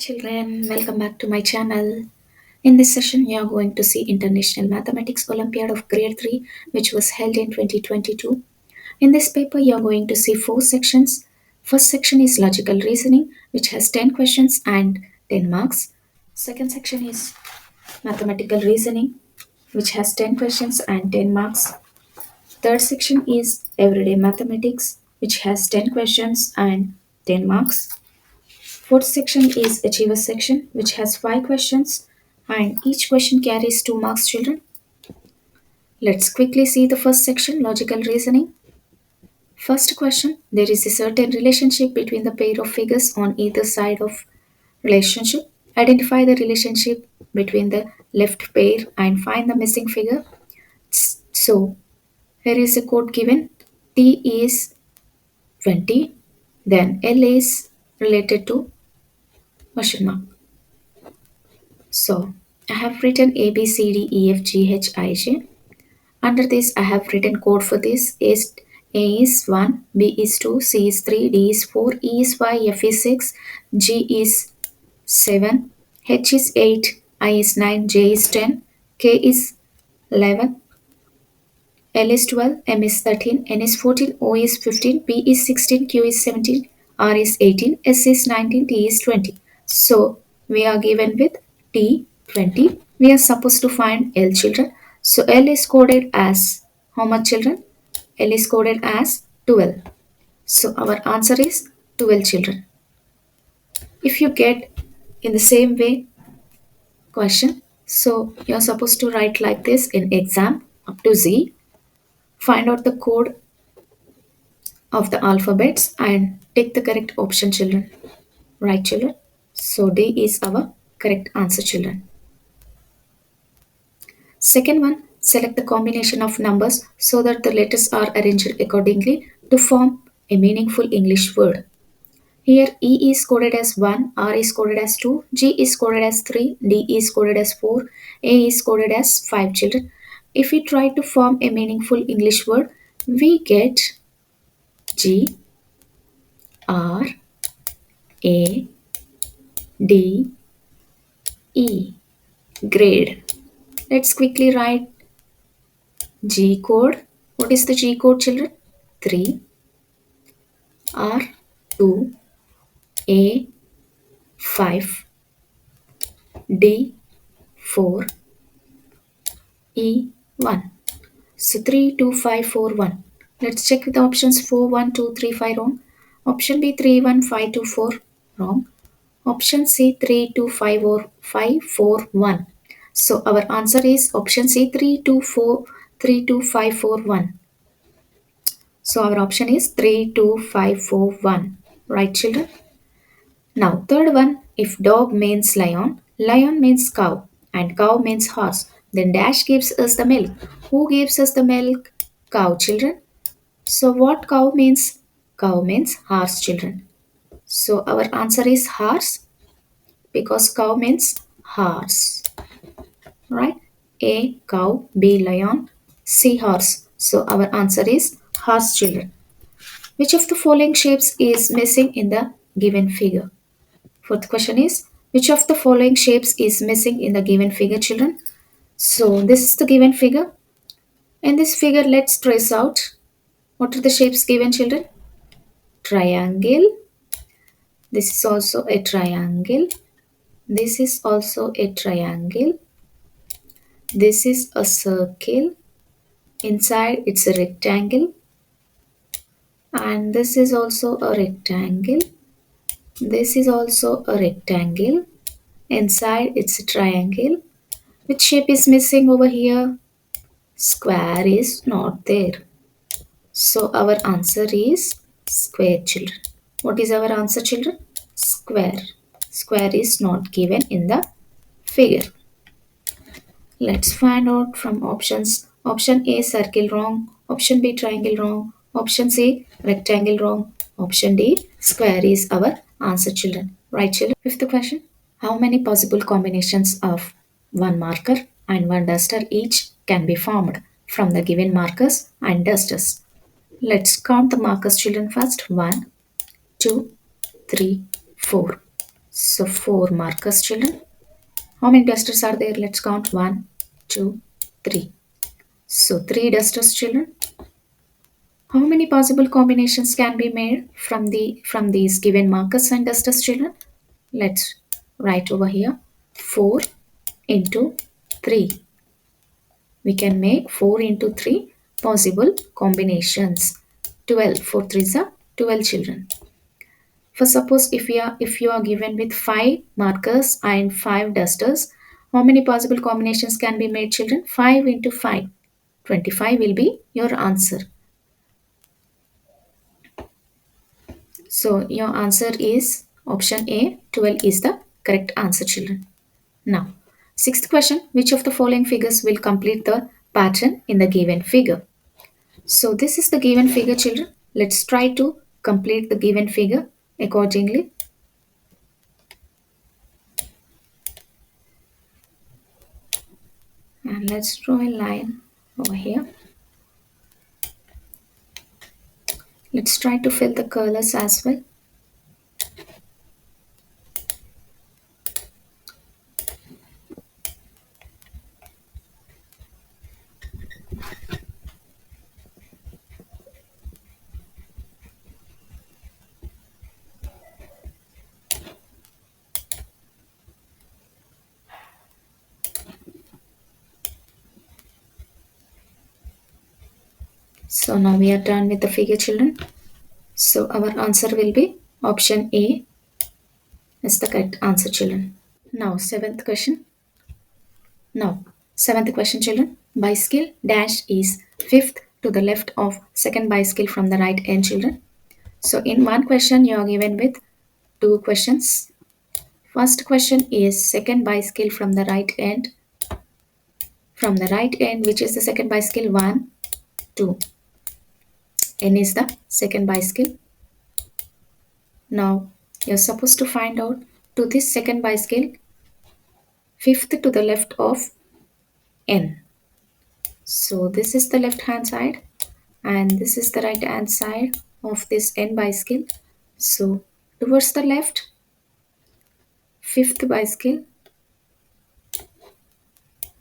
children, welcome back to my channel. In this session, we are going to see International Mathematics Olympiad of Grade 3, which was held in 2022. In this paper, you are going to see four sections. First section is logical reasoning, which has 10 questions and 10 marks. Second section is mathematical reasoning, which has 10 questions and 10 marks. Third section is everyday mathematics, which has 10 questions and 10 marks. Fourth section is Achiever section, which has 5 questions and each question carries 2 marks, children. Let's quickly see the first section, logical reasoning. First question, there is a certain relationship between the pair of figures on either side of relationship. Identify the relationship between the left pair and find the missing figure. So, here is a code given. T is 20, then L is related to question mark. So I have written A, B, C, D, E, F, G, H, I, J. Under this, I have written code for this. A is 1, B is 2, C is 3, D is 4, E is 5, F is 6, G is 7, H is 8, I is 9, J is 10, K is 11, L is 12, M is 13, N is 14, O is 15, P is 16, Q is 17, R is 18, S is 19, T is 20. So we are given with T 20. We are supposed to find L, children. So L is coded as how much, children? L is coded as 12. So our answer is 12, children. If you get in the same way question, so you're supposed to write like this in exam up to Z. Find out the code of the alphabets and take the correct option, children. Right, children? So D is our correct answer, children. Second one, select the combination of numbers so that the letters are arranged accordingly to form a meaningful English word. Here E is coded as 1, R is coded as 2, G is coded as 3, D is coded as 4, A is coded as 5, children. If we try to form a meaningful English word, we get G, R, A, D, E, grade. Let's quickly write G code. What is the G code, children? 3, R, 2, A, 5, D, 4, E, 1. So 3, 2, 5, 4, 1. Let's check with the options 4, 1, 2, 3, 5 wrong. Option B 3, 1, 5, 2, 4 wrong. Option C 3, 2, 5, or 5, 4, 1. So our answer is option C 3, 2, 4, 3, 2, 5, 4, 1. So our option is 3, 2, 5, 4, 1. Right, children? Now, third one, if dog means lion, lion means cow, and cow means horse, then dash gives us the milk. Who gives us the milk? Cow, children. So, what cow means? Cow means horse, children. So, our answer is horse because cow means horse. Right? A cow, B lion, C horse. So, our answer is horse, children. Which of the following shapes is missing in the given figure? Fourth question is, which of the following shapes is missing in the given figure, children? So this is the given figure. In this figure, let's trace out what are the shapes given, children. Triangle. This is also a triangle. This is also a triangle. This is a circle. Inside it's a rectangle. And this is also a rectangle. This is also a rectangle. Inside it's a triangle. Which shape is missing over here? Square is not there. So our answer is square, children. What is our answer, children? Square. Square is not given in the figure. Let's find out from options. Option A circle wrong. Option B triangle wrong. Option C rectangle wrong. Option D square is our answer, children. Right, children? Fifth question. How many possible combinations of one marker and one duster each can be formed from the given markers and dusters? Let's count the markers, children, first. 1, 2, 3, 4. So 4 markers, children. How many dusters are there? Let's count. 1, 2, 3. So 3 dusters, children. How many possible combinations can be made from these given markers and dusters, children? Let's write over here. 4 into 3. We can make 4 into 3 possible combinations. 12. 4 threes are 12, children. For suppose if you are given with 5 markers and 5 dusters, how many possible combinations can be made, children? 5 into 5. 25 will be your answer. So your answer is option A, 12 is the correct answer, children. Now, sixth question, which of the following figures will complete the pattern in the given figure? So this is the given figure, children. Let's try to complete the given figure accordingly. And let's draw a line over here. Let's try to fill the colors as well. So now we are done with the figure, children. So our answer will be option A is the correct answer, children. Now seventh question. Now seventh question, children. Bicycle dash is fifth to the left of second bicycle from the right end, children. So in one question you are given with two questions. First question is second bicycle from the right end. From the right end, which is the second bicycle? 1, 2. N is the second bicycle. Now you're supposed to find out to this second bicycle fifth to the left of N. So this is the left hand side and this is the right hand side of this N bicycle. So towards the left, fifth bicycle,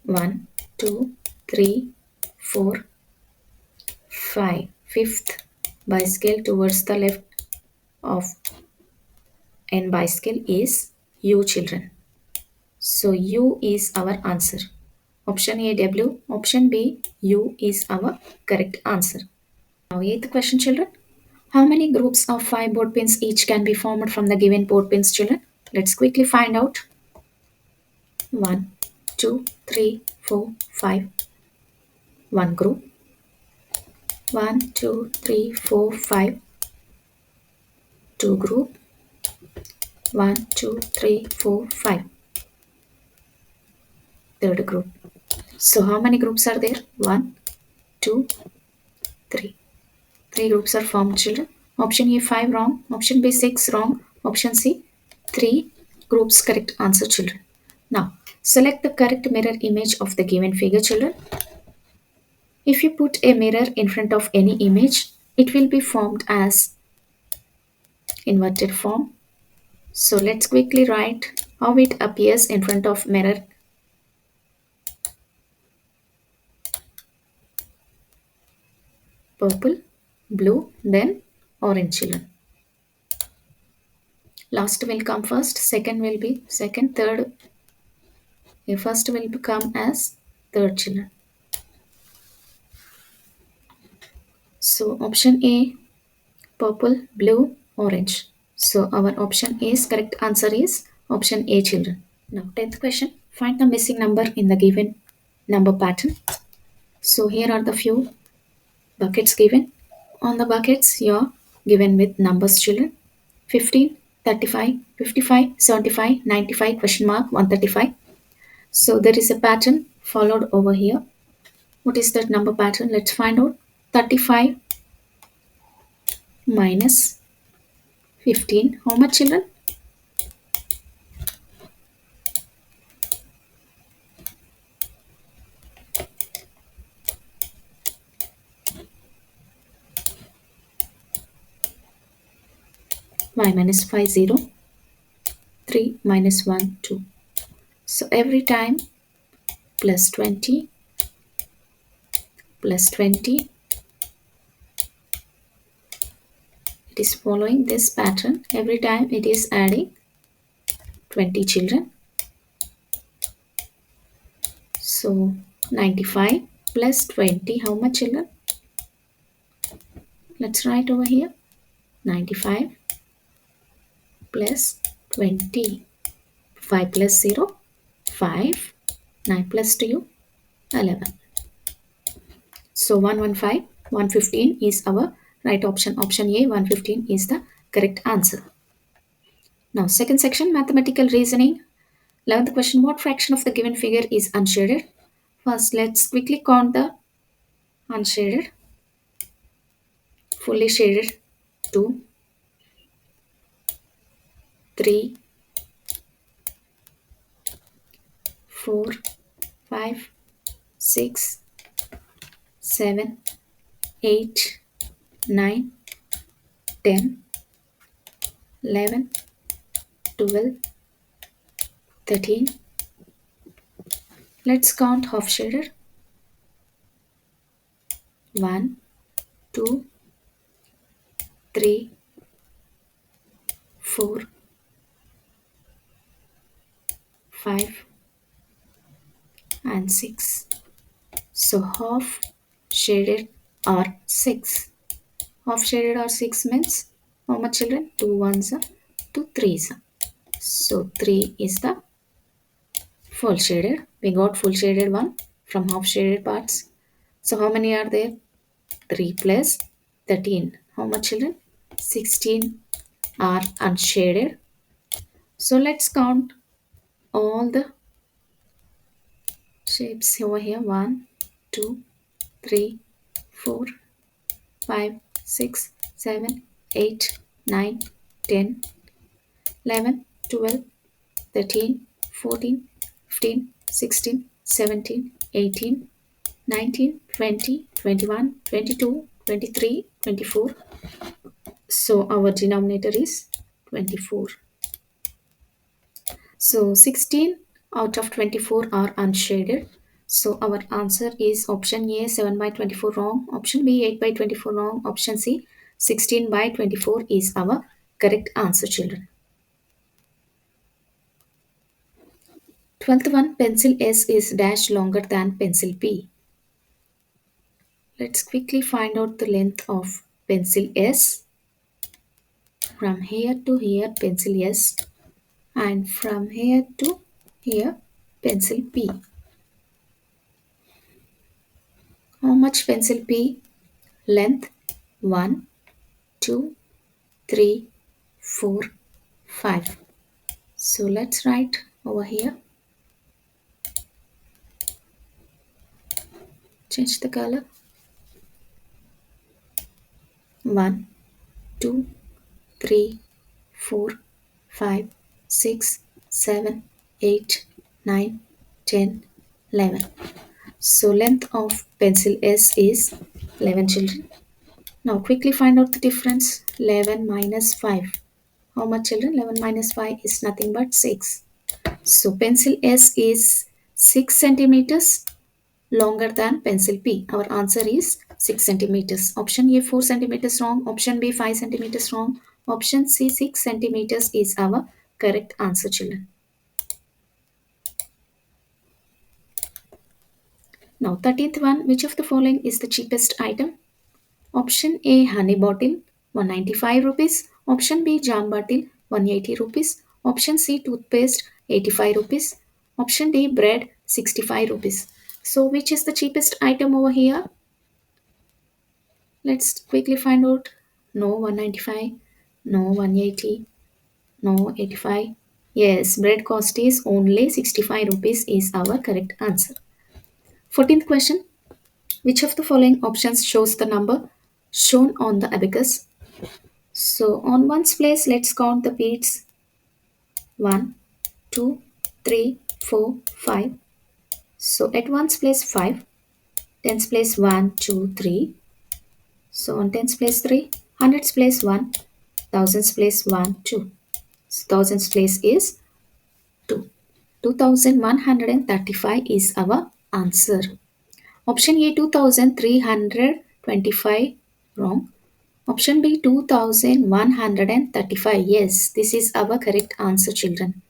1, 2, 3, 4, 5. Fifth bicycle towards the left of N bicycle is U, children. So U is our answer. Option A W, option B U is our correct answer. Now eighth question, children. How many groups of 5 board pins each can be formed from the given board pins, children? Let's quickly find out. 1, 2, 3, 4, 5. One group. 1, 2, 3, 4, 5. Two group. 1, 2, 3, 4, 5. Third group. So how many groups are there? 1, 2, 3. 3 groups are formed, children. Option A 5 wrong. Option B 6 wrong. Option C 3 groups correct answer, children. Now select the correct mirror image of the given figure, children. If you put a mirror in front of any image, it will be formed as inverted form. So let's quickly write how it appears in front of mirror. Purple, blue, then orange, children. Last will come first, second will be second, third. A first will become as third, children. So option A, purple, blue, orange. So our option A is correct answer is option A, children. Now 10th question. Find the missing number in the given number pattern. So here are the few buckets given. On the buckets you are given with numbers, children. 15, 35, 55, 75, 95, question mark, 135. So there is a pattern followed over here. What is that number pattern? Let's find out. 35 minus 15. How much, children? Y minus 5, 0. 3 minus 1, 2. So every time plus 20 plus 20. It is following this pattern. Every time it is adding 20 children. So 95 plus 20, how much children? Let's write over here. 95 plus 20. 5 plus 0, 5. 9 plus 2, 11. So 115, 115 is our right option. Option A, 115 is the correct answer. Now second section, mathematical reasoning. 11th question, what fraction of the given figure is unshaded? First, let's quickly count the unshaded. Fully shaded 2, 3, 4, 5, 6, 7, 8, 9, 10, 11, 12, 13. Let's count half shaded. 1, 2, 3, 4, 5, and 6. So half shaded are 6. Half shaded are 6 means how much children? 2 ones, 2 threes. So 3 is the full shaded. We got full shaded one from half shaded parts. So how many are there? 3 plus 13. How much children? 16 are unshaded. So let's count all the shapes over here. 1, 2, 3, 4, 5, 6, 7, 8, 9, 10, 11, 12, 13, 14, 15, 16, 17, 18, 19, 20, 21, 22, 23, 24. So our denominator is 24. So 16 out of 24 are unshaded. So our answer is option A, 7 by 24 wrong. Option B, 8 by 24 wrong. Option C, 16 by 24 is our correct answer, children. 12th one, pencil S is dash longer than pencil P. Let's quickly find out the length of pencil S. From here to here, pencil S, and from here to here, pencil P. How much pencil P? Length 1, 2, 3, 4, 5. So let's write over here. Change the color. 1, 2, 3, 4, 5, 6, 7, 8, 9, 10, 11. So length of pencil S is 11, children. Now quickly find out the difference. 11 minus 5. How much, children? 11 minus 5 is nothing but 6. So pencil S is 6 centimeters longer than pencil P. Our answer is 6 centimeters. Option A, 4 centimeters wrong. Option B, 5 centimeters wrong. Option C, 6 centimeters is our correct answer, children. Now 13th one, which of the following is the cheapest item? Option A, honey bottle, 195 rupees. Option B, jam bottle, 180 rupees. Option C, toothpaste, 85 rupees. Option D, bread, 65 rupees. So which is the cheapest item over here? Let's quickly find out. No 195, no 180, no 85. Yes, bread cost is only 65 rupees is our correct answer. 14th question. Which of the following options shows the number shown on the abacus? So on ones place, let's count the beads. 1, 2, 3, 4, 5. So at ones place 5, tens place 1, 2, 3. So on tens place 3, hundreds place 1, thousands place 1, 2. So thousands place is 2. 2135 is our answer. Option A 2325 wrong. Option B 2135. Yes, this is our correct answer, children.